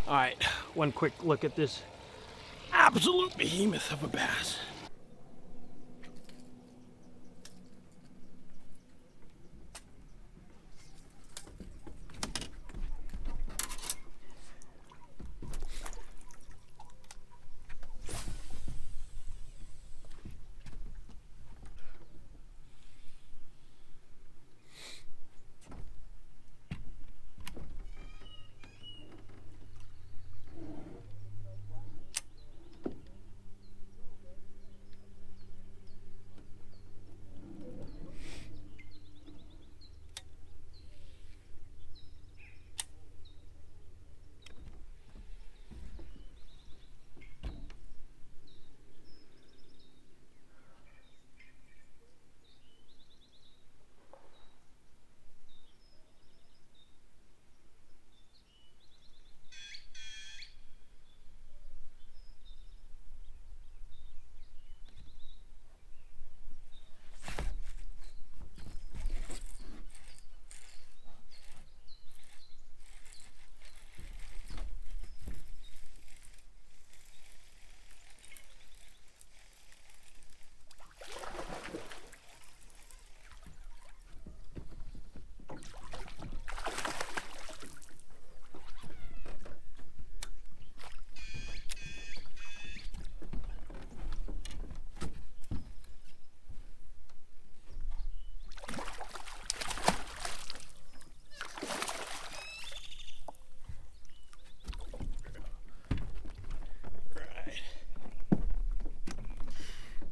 All right, one quick look at this absolute behemoth of a bass.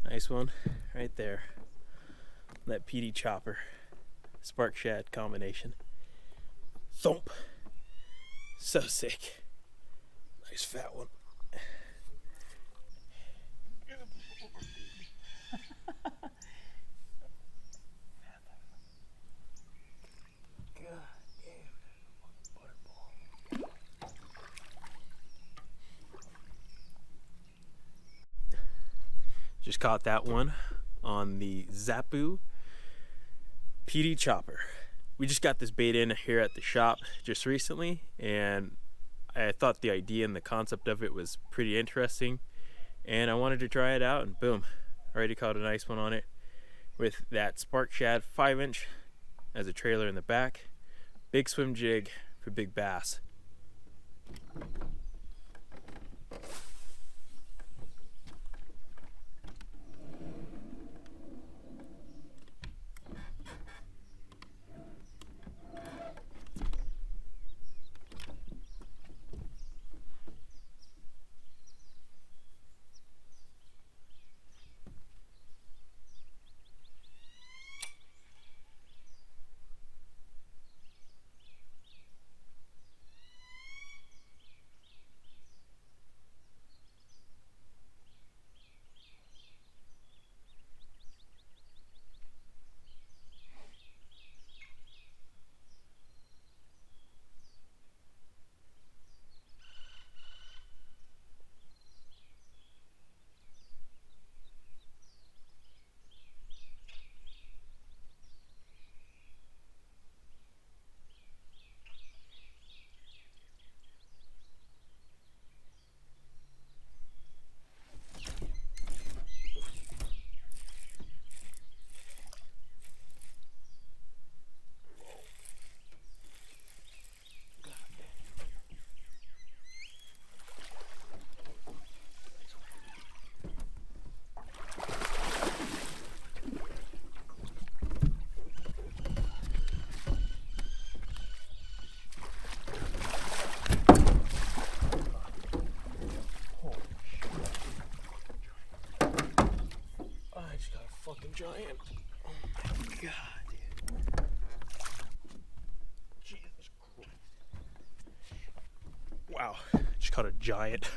Nice one right there. That PD Chopper Spark Shad combination. Thump. So sick. Nice fat one. Just caught that one on the Zappu PD Chopper. We just got this bait in here at the shop just recently, and I thought the idea and the concept of it was pretty interesting, and I wanted to try it out, and boom, already caught a nice one on it with that Spark Shad 5-inch as a trailer in the back. Big swim jig for big bass. Fucking giant. Oh my god, dude. Jesus Christ. Wow, just caught a giant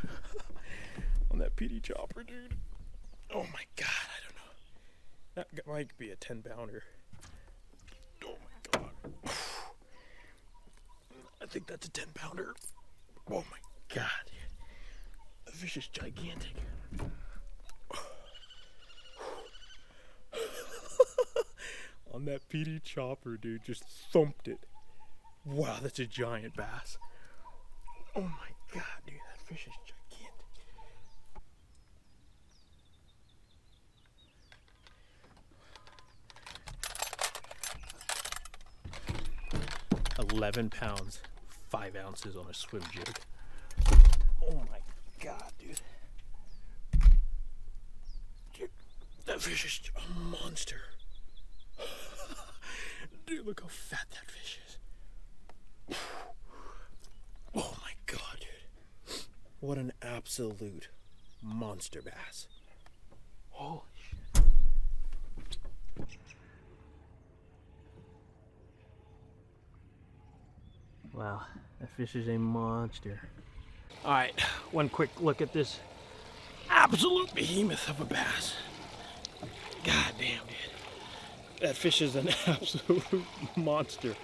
on that PD Chopper, dude. Oh my god, I don't know. That might be a 10-pounder. Oh my god. I think that's a 10-pounder. Oh my god, dude. The fish is gigantic. On that PD Chopper, dude, just thumped it. Wow, that's a giant bass. Oh my God, dude, that fish is gigantic. 11 pounds, 5 ounces on a swim jig. Oh my God, dude. Dude, that fish is a monster. Dude, look how fat that fish is. Oh my God, dude. What an absolute monster bass. Holy shit. Wow, that fish is a monster. All right, one quick look at this absolute behemoth of a bass. God damn, dude. That fish is an absolute monster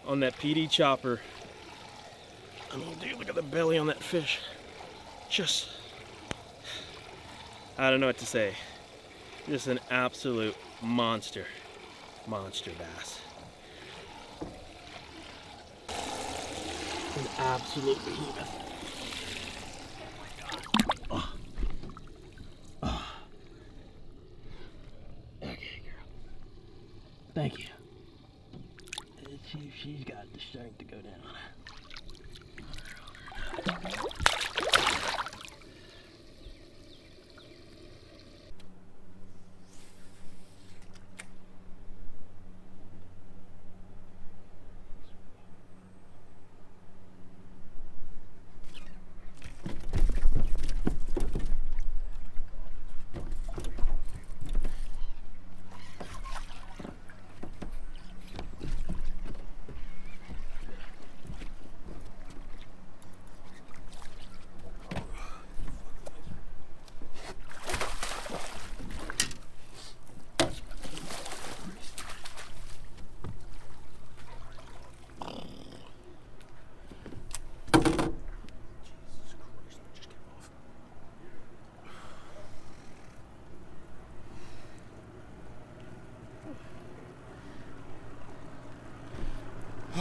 on that PD Chopper. I mean, dude, look at the belly on that fish. Just, I don't know what to say. Just an absolute monster bass. An absolute behemoth. Oh my God. Oh. Okay, girl. Thank you. Let's see if she's got the strength to go down.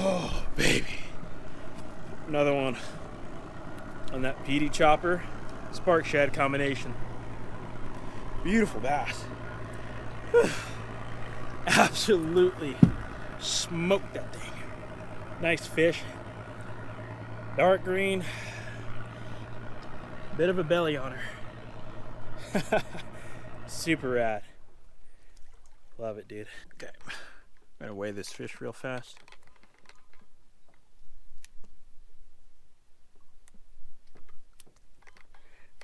Oh, baby. Another one on that PD Chopper Spark Shad combination. Beautiful bass. Absolutely smoked that thing. Nice fish. Dark green. Bit of a belly on her. Super rad. Love it, dude. Okay, I'm gonna weigh this fish real fast.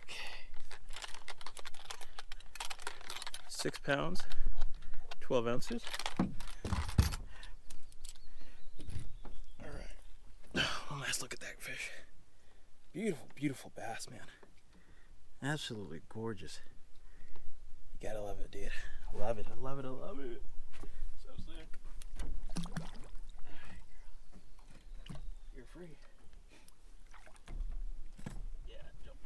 Okay. 6 pounds, 12 ounces. All right. One last look at that fish. Beautiful, beautiful bass, man. Absolutely gorgeous. You gotta love it, dude. I love it, I love it, I love it. So sick. You're free. Yeah, jump.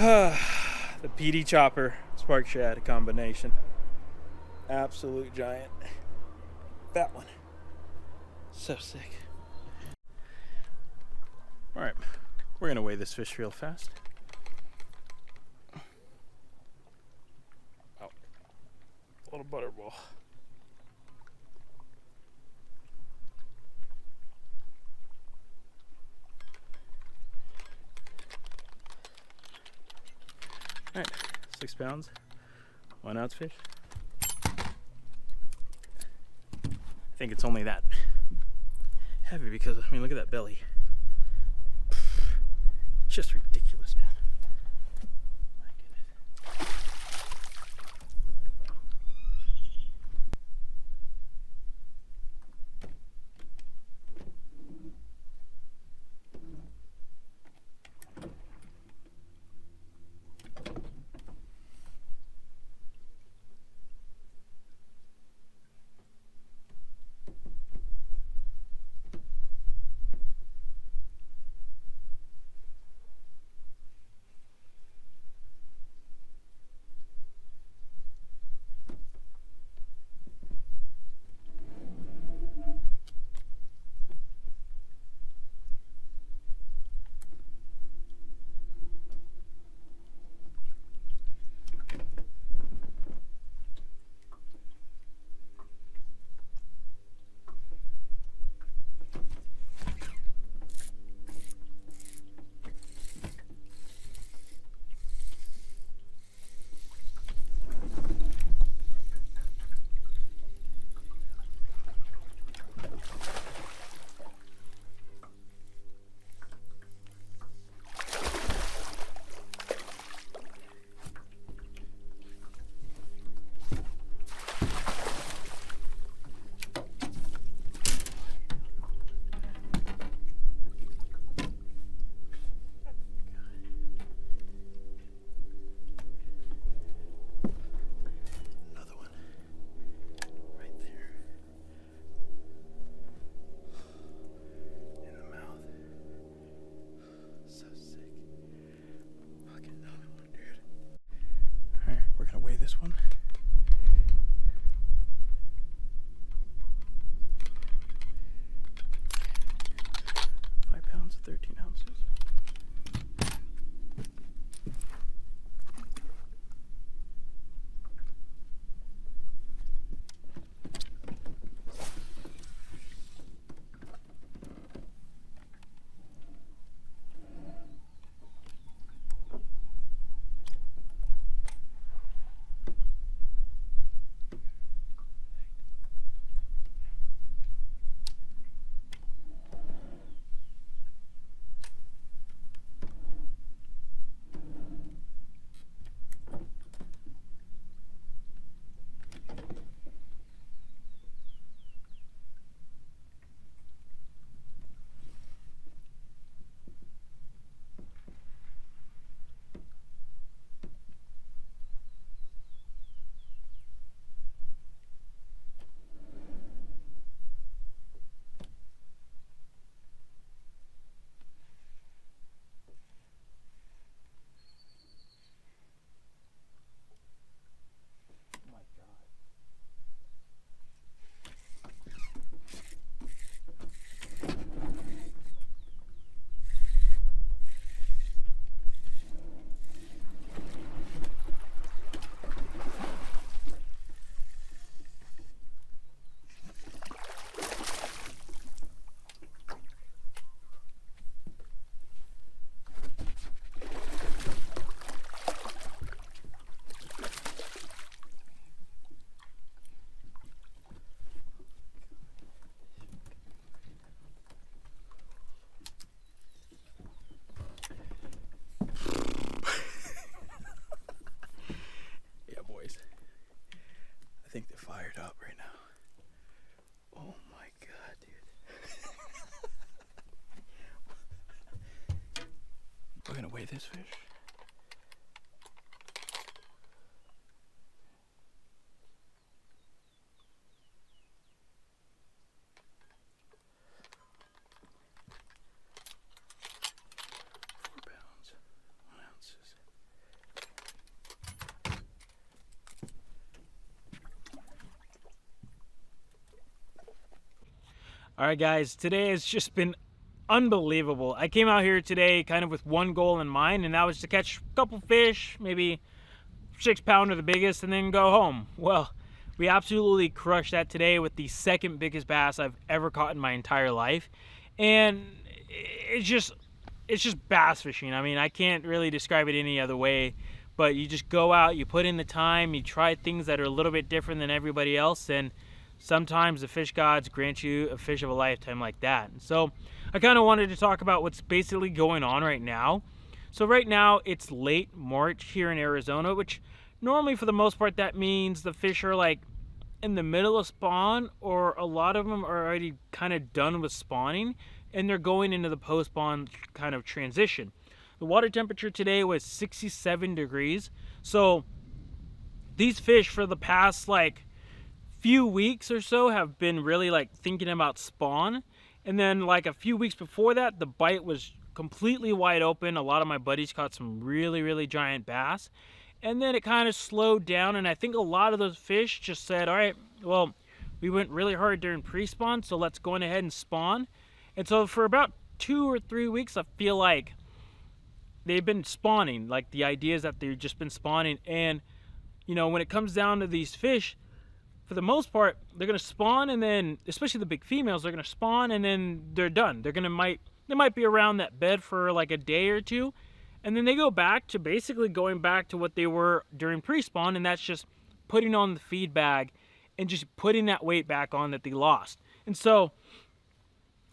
The PD Chopper Spark Shad combination. Absolute giant. That one. So sick. Alright, we're gonna weigh this fish real fast. Oh, a little butterball. Alright, 6 pounds, 1 ounce fish. I think it's only that heavy because, I mean, look at that belly. Just ridiculous, man. My goodness. This one. 5 pounds, 13 ounces. I think they're fired up right now. Oh my god, dude. We're gonna weigh this fish. All right, guys, today has just been unbelievable. I came out here today kind of with one goal in mind, and that was to catch a couple fish, maybe 6 pounder the biggest, and then go home. Well, we absolutely crushed that today with the second biggest bass I've ever caught in my entire life. And it's just bass fishing. I mean, I can't really describe it any other way, but you just go out, you put in the time, you try things that are a little bit different than everybody else, and sometimes the fish gods grant you a fish of a lifetime like that. So I kind of wanted to talk about what's basically going on right now. So right now it's late March here in Arizona, which normally for the most part that means the fish are like in the middle of spawn, or a lot of them are already kind of done with spawning and they're going into the post-spawn kind of transition. The water temperature today was 67 degrees. So these fish for the past like few weeks or so have been really like thinking about spawn, and then like a few weeks before that the bite was completely wide open. A lot of my buddies caught some really giant bass, and then it kind of slowed down, and I think a lot of those fish just said, all right, well, we went really hard during pre-spawn, so let's go ahead and spawn. And so for about 2 or 3 weeks I feel like they've been spawning. Like the idea is that they've just been spawning, and you know, when it comes down to these fish, for the most part, they're gonna spawn, and then, especially the big females, they're gonna spawn and then they're done. They might be around that bed for like a day or two, and then they go back to basically going back to what they were during pre-spawn, and that's just putting on the feed bag and just putting that weight back on that they lost. And so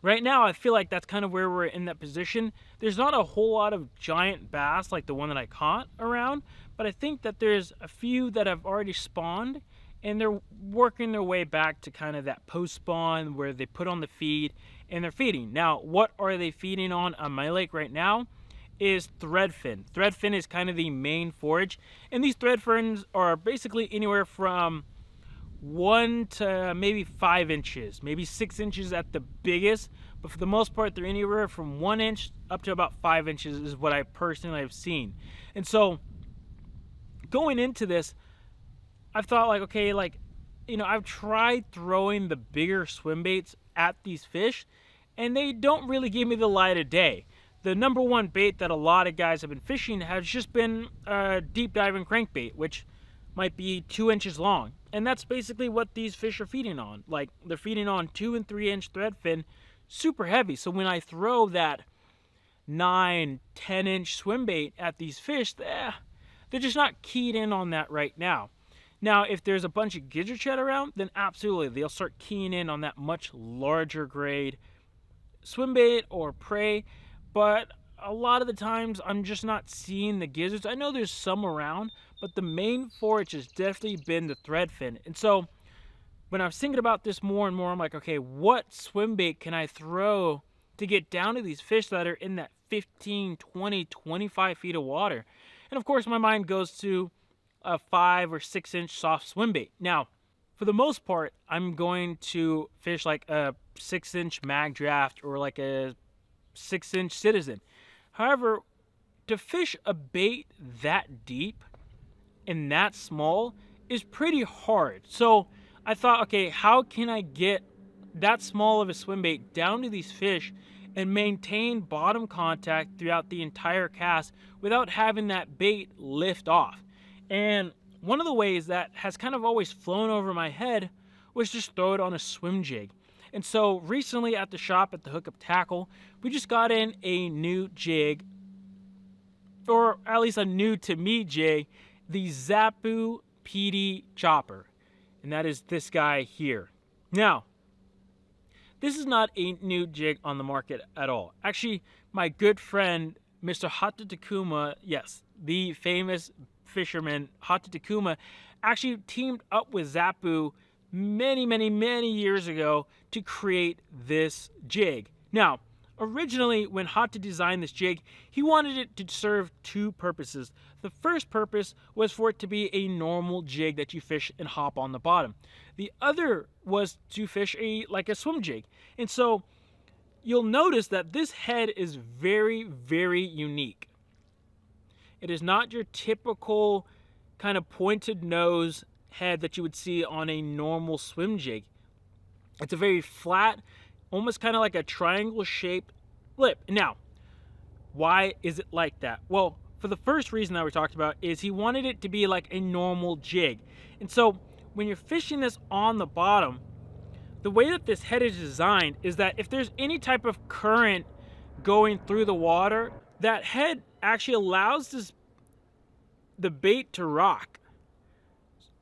right now I feel like that's kind of where we're in that position. There's not a whole lot of giant bass like the one that I caught around, but I think that there's a few that have already spawned, and they're working their way back to kind of that post-spawn where they put on the feed and they're feeding. Now, what are they feeding on my lake right now is threadfin. Threadfin is kind of the main forage, and these threadfins are basically anywhere from 1 to maybe 5 inches, maybe 6 inches at the biggest, but for the most part they're anywhere from 1 inch up to about 5 inches is what I personally have seen. And so going into this, I've thought like, okay, like, you know, I've tried throwing the bigger swim baits at these fish, and they don't really give me the light of day. The number one bait that a lot of guys have been fishing has just been a deep diving crankbait, which might be 2 inches long. And that's basically what these fish are feeding on. Like, they're feeding on 2 and 3 inch threadfin, super heavy. So when I throw that 9, 10 inch swim bait at these fish, they're just not keyed in on that right now. Now, if there's a bunch of gizzard shad around, then absolutely they'll start keying in on that much larger grade swim bait or prey. But a lot of the times I'm just not seeing the gizzards. I know there's some around, but the main forage has definitely been the threadfin. And so when I was thinking about this more and more, I'm like, okay, what swim bait can I throw to get down to these fish that are in that 15, 20, 25 feet of water? And of course my mind goes to a 5 or 6 inch soft swim bait. Now, for the most part, I'm going to fish like a 6 inch Magdraft or like a 6 inch Citizen. However, to fish a bait that deep and that small is pretty hard. So I thought, okay, how can I get that small of a swim bait down to these fish and maintain bottom contact throughout the entire cast without having that bait lift off? And one of the ways that has kind of always flown over my head was just throw it on a swim jig. And so recently at the shop at the Hookup Tackle, we just got in a new jig, or at least a new to me jig, the Zappu PD Chopper. And that is this guy here. Now, this is not a new jig on the market at all. Actually, my good friend, Mr. Hata Takuma, yes, the famous fisherman Hata Takuma, actually teamed up with Zappu many years ago to create this jig. Now, originally when Hata designed this jig, he wanted it to serve two purposes. The first purpose was for it to be a normal jig that you fish and hop on the bottom. The other was to fish like a swim jig. And so you'll notice that this head is very unique. It is not your typical kind of pointed nose head that you would see on a normal swim jig. It's a very flat, almost kind of like a triangle shaped lip. Now, why is it like that? Well, for the first reason that we talked about is he wanted it to be like a normal jig. And so when you're fishing this on the bottom, the way that this head is designed is that if there's any type of current going through the water, that head actually allows the bait to rock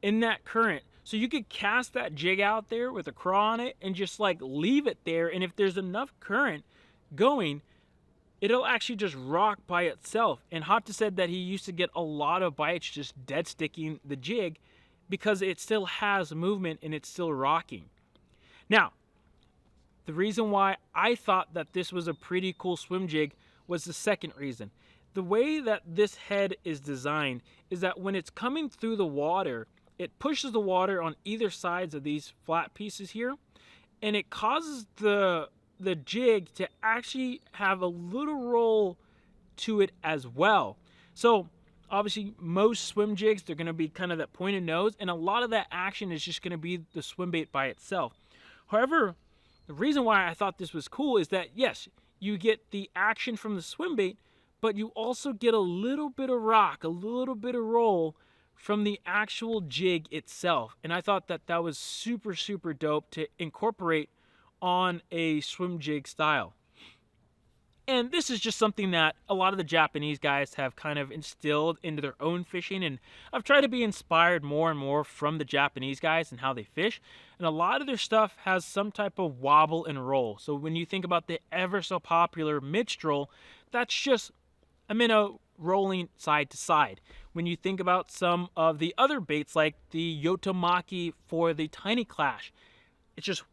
in that current. So you could cast that jig out there with a craw on it and just like leave it there, and if there's enough current going, it'll actually just rock by itself. And Hatta said that he used to get a lot of bites just dead sticking the jig because it still has movement and it's still rocking. Now, the reason why I thought that this was a pretty cool swim jig was the second reason. The way that this head is designed is that when it's coming through the water, it pushes the water on either sides of these flat pieces here, and it causes the jig to actually have a little roll to it as well. So obviously most swim jigs, they're going to be kind of that pointed nose, and a lot of that action is just going to be the swim bait by itself. However, the reason why I thought this was cool is that, yes, you get the action from the swim bait, but you also get a little bit of rock, a little bit of roll from the actual jig itself. And I thought that that was super, super dope to incorporate on a swim jig style. And this is just something that a lot of the Japanese guys have kind of instilled into their own fishing, and I've tried to be inspired more and more from the Japanese guys and how they fish, and a lot of their stuff has some type of wobble and roll. So when you think about the ever so popular midstrel, that's just a minnow rolling side to side. When you think about some of the other baits like the Yotomaki for the Tiny Clash, it's just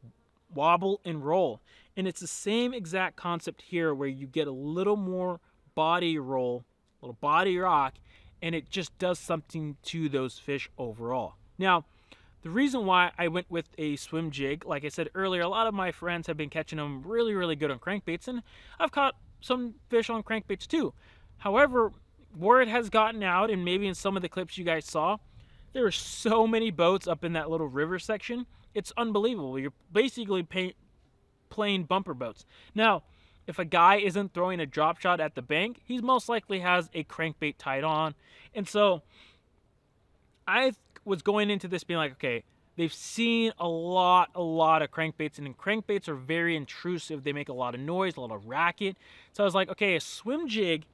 wobble and roll. And it's the same exact concept here where you get a little more body roll, a little body rock, and it just does something to those fish overall. Now, the reason why I went with a swim jig, like I said earlier, a lot of my friends have been catching them really, really good on crankbaits, and I've caught some fish on crankbaits too. However, word has gotten out, and maybe in some of the clips you guys saw, there are so many boats up in that little river section. It's unbelievable. You're basically playing bumper boats. Now, if a guy isn't throwing a drop shot at the bank, he most likely has a crankbait tied on. And so I was going into this being like, okay, they've seen a lot of crankbaits, and crankbaits are very intrusive. They make a lot of noise, a lot of racket. So I was like, okay, a swim jig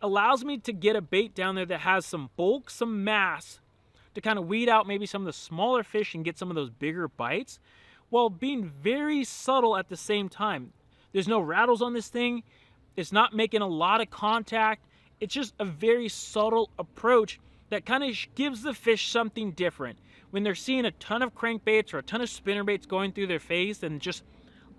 allows me to get a bait down there that has some bulk, some mass, to kind of weed out maybe some of the smaller fish and get some of those bigger bites, while being very subtle at the same time. There's no rattles on this thing. It's not making a lot of contact. It's just a very subtle approach that kind of gives the fish something different. When they're seeing a ton of crankbaits or a ton of spinnerbaits going through their face and just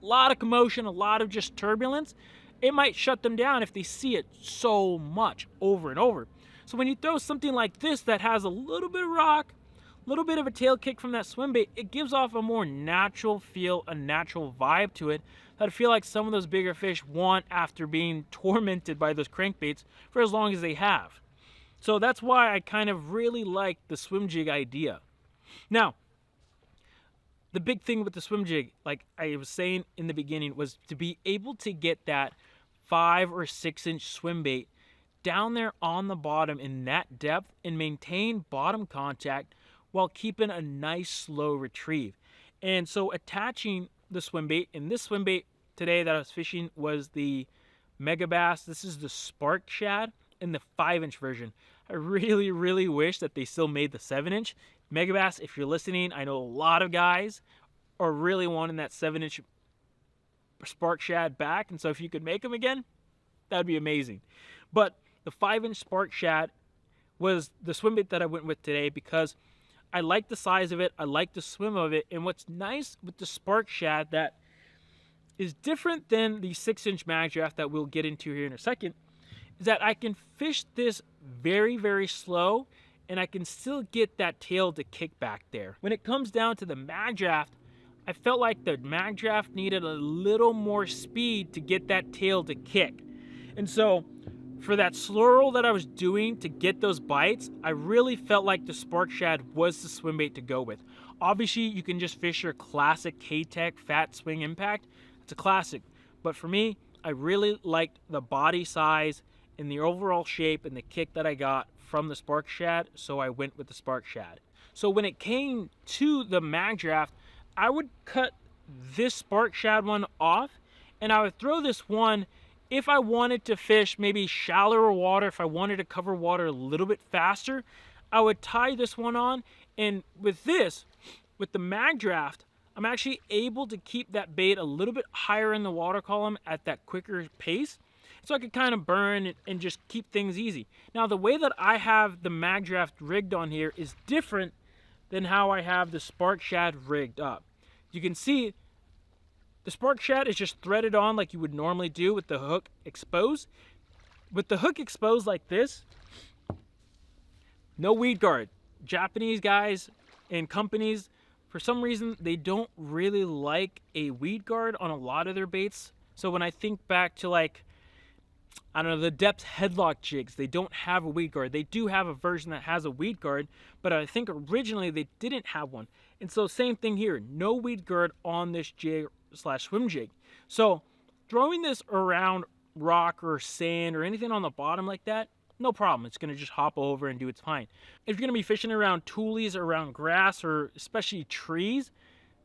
a lot of commotion, a lot of just turbulence, it might shut them down if they see it so much over and over. So when you throw something like this that has a little bit of rock, a little bit of a tail kick from that swim bait, it gives off a more natural feel, a natural vibe to it that I feel like some of those bigger fish want after being tormented by those crankbaits for as long as they have. So that's why I kind of really like the swim jig idea. Now, the big thing with the swim jig, like I was saying in the beginning, was to be able to get that 5 or 6 inch swim bait down there on the bottom in that depth and maintain bottom contact while keeping a nice slow retrieve. And so attaching the swim bait, and this swim bait today that I was fishing was the Megabass. This is the Spark Shad in the 5 inch version. I really, really wish that they still made the 7 inch. Megabass, if you're listening, I know a lot of guys are really wanting that 7 inch Spark Shad back. And so if you could make them again, that'd be amazing. But the 5 inch Spark Shad was the swim bait that I went with today because I like the size of it, I like the swim of it, and what's nice with the Spark Shad that is different than the 6 inch Magdraft that we'll get into here in a second, is that I can fish this very, very slow, and I can still get that tail to kick back there. When it comes down to the Magdraft, I felt like the Magdraft needed a little more speed to get that tail to kick. And so for that slow roll that I was doing to get those bites, I really felt like the Spark Shad was the swim bait to go with. Obviously, you can just fish your classic K-Tech Fat Swing Impact. It's It's a classic. But for me, I really liked the body size and the overall shape and the kick that I got from the Spark Shad, so I went with the Spark Shad. So when it came to the Magdraft, I would cut this Spark Shad one off, and I would throw this one if I wanted to fish maybe shallower water, if I wanted to cover water a little bit faster. I would tie this one on, and with this, with the Magdraft, I'm actually able to keep that bait a little bit higher in the water column at that quicker pace, so I could kind of burn and just keep things easy. Now, the way that I have the Magdraft rigged on here is different than how I have the Spark Shad rigged up. You can see the Spark Shad is just threaded on like you would normally do with the hook exposed. With the hook exposed like this, no weed guard. Japanese guys and companies, for some reason, they don't really like a weed guard on a lot of their baits. So when I think back to, like, I don't know, the depth headlock jigs, they don't have a weed guard. They do have a version that has a weed guard, but I think originally they didn't have one. And so same thing here, no weed guard on this jig slash swim jig. So throwing this around rock or sand or anything on the bottom like that, no problem. It's going to just hop over and do its fine. If you're going to be fishing around tules or around grass or especially trees,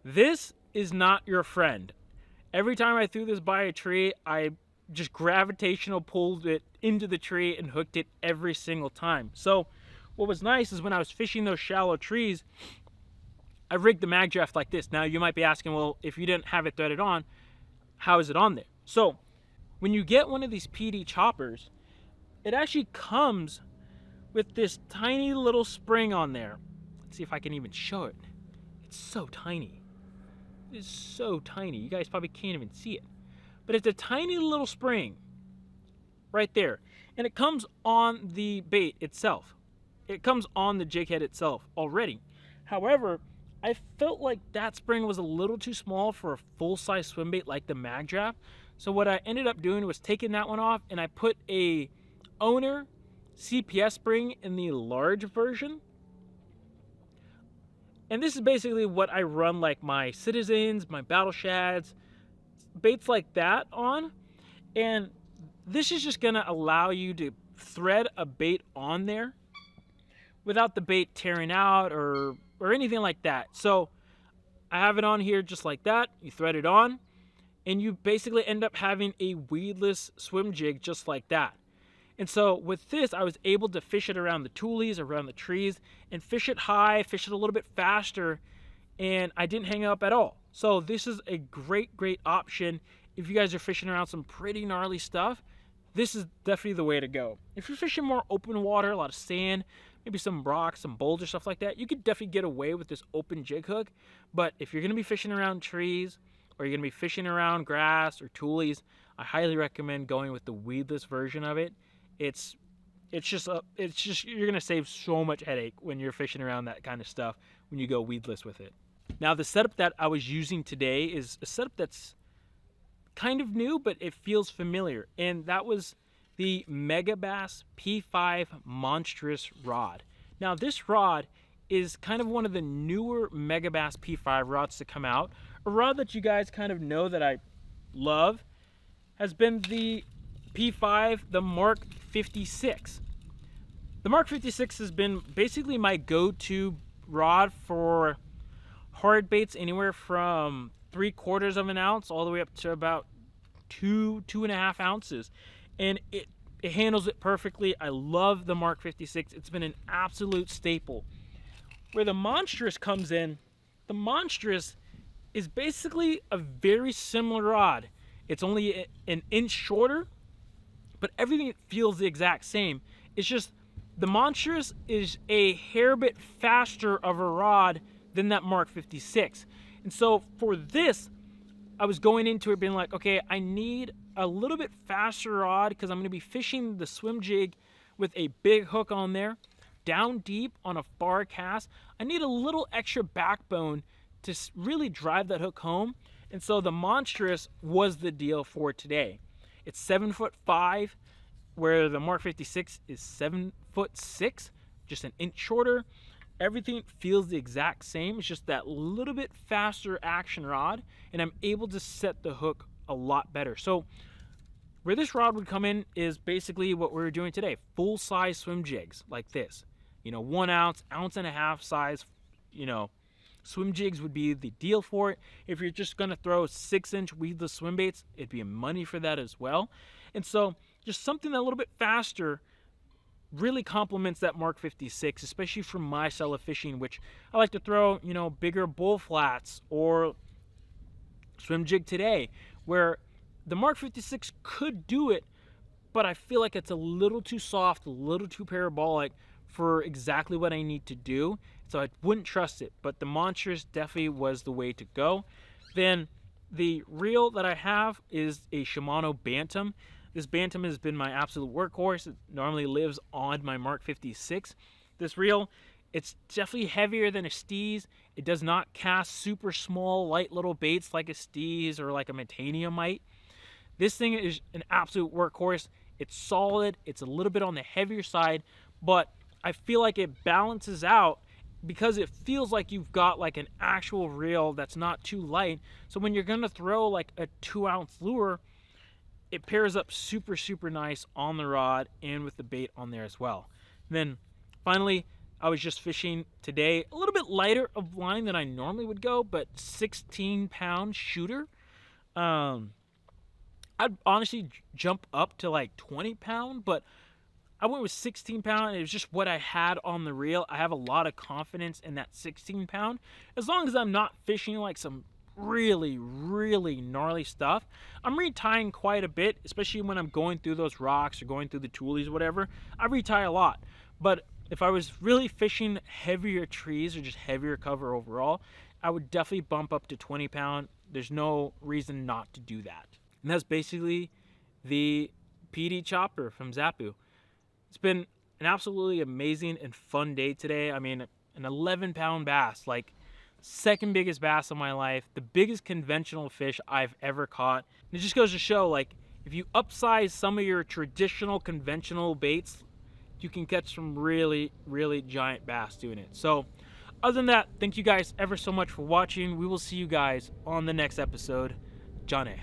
this is not your friend. Every time I threw this by a tree, I just gravitational pulled it into the tree and hooked it every single time. So what was nice is when I was fishing those shallow trees, I rigged the Magdraft like this. Now you might be asking, well, if you didn't have it threaded on, how is it on there? So when you get one of these PD choppers, it actually comes with this tiny little spring on there. Let's see if I can even show it. It's so tiny. It is so tiny. You guys probably can't even see it. But it's a tiny little spring right there. And it comes on the bait itself. It comes on the jig head itself already. However, I felt like that spring was a little too small for a full-size swim bait like the Magdraft. So what I ended up doing was taking that one off, and I put a Owner CPS Spring in the large version. And this is basically what I run like my Citizens, my Battle Shads, baits like that on. And this is just gonna allow you to thread a bait on there without the bait tearing out or anything like that. So I have it on here just like that. You thread it on, and you basically end up having a weedless swim jig just like that. And so with this, I was able to fish it around the tules, around the trees, and fish it high, fish it a little bit faster, and I didn't hang up at all. So this is a great, great option. If you guys are fishing around some pretty gnarly stuff, this is definitely the way to go. If you're fishing more open water, a lot of sand, maybe some rocks, some boulders, stuff like that, you could definitely get away with this open jig hook. But if you're gonna be fishing around trees, or you're gonna be fishing around grass or tules, I highly recommend going with the weedless version of it. It's just you're gonna save so much headache when you're fishing around that kind of stuff when you go weedless with it. Now the setup that I was using today is a setup that's kind of new, but it feels familiar, and that was the Megabass P5 Monstrous Rod. Now this rod is kind of one of the newer Megabass P5 rods to come out. A rod that you guys kind of know that I love has been the P5, the Mark 56. The Mark 56 has been basically my go-to rod for hard baits, anywhere from 3/4 of an ounce all the way up to about 2.5 ounces. And it handles it perfectly. I love the Mark 56. It's been an absolute staple. Where the Monstrous comes in, the Monstrous is basically a very similar rod. It's only an inch shorter, but everything feels the exact same. It's just the Monstrous is a hair bit faster of a rod than that Mark 56. And so for this, I was going into it being like, okay, I need a little bit faster rod because I'm going to be fishing the swim jig with a big hook on there, down deep on a far cast. I need a little extra backbone to really drive that hook home. And so the Monstrous was the deal for today. It's 7'5", where the Mark 56 is 7'6", just an inch shorter. Everything feels the exact same. It's just that little bit faster action rod, and I'm able to set the hook a lot better. So where this rod would come in is basically what we're doing today. Full size swim jigs like this. 1 ounce, ounce and a half size, swim jigs would be the deal for it. If you're just going to throw 6-inch weedless swim baits, it'd be money for that as well. And so just something a little bit faster really complements that Mark 56, especially for my style of fishing, which I like to throw, bigger bull flats or swim jig today, where the Mark 56 could do it, but I feel like it's a little too soft, a little too parabolic for exactly what I need to do. So I wouldn't trust it, but the Monstrous definitely was the way to go. Then the reel that I have is a Shimano Bantam. This Bantam has been my absolute workhorse. It normally lives on my Mark 56. This reel, it's definitely heavier than a Steez. It does not cast super small, light little baits like a Steez or like a Metania might. This thing is an absolute workhorse. It's solid. It's a little bit on the heavier side, but I feel like it balances out because it feels like you've got like an actual reel that's not too light. So when you're going to throw like a 2-ounce lure, it pairs up super, super nice on the rod and with the bait on there as well. Then finally, I was just fishing today, a little bit lighter of line than I normally would go, but 16-pound shooter. I'd honestly jump up to like 20-pound, but I went with 16-pound. It was just what I had on the reel. I have a lot of confidence in that 16-pound. As long as I'm not fishing like some really, really gnarly stuff, I'm retying quite a bit, especially when I'm going through those rocks or going through the toolies or whatever. I retie a lot. But if I was really fishing heavier trees or just heavier cover overall, I would definitely bump up to 20-pound. There's no reason not to do that. And that's basically the PD Chopper from Zappu. It's been an absolutely amazing and fun day today. I mean, an 11-pound bass, like second biggest bass of my life, the biggest conventional fish I've ever caught. And it just goes to show, like, if you upsize some of your traditional conventional baits, you can catch some really, really giant bass doing it. So other than that, thank you guys ever so much for watching. We will see you guys on the next episode. Johnny.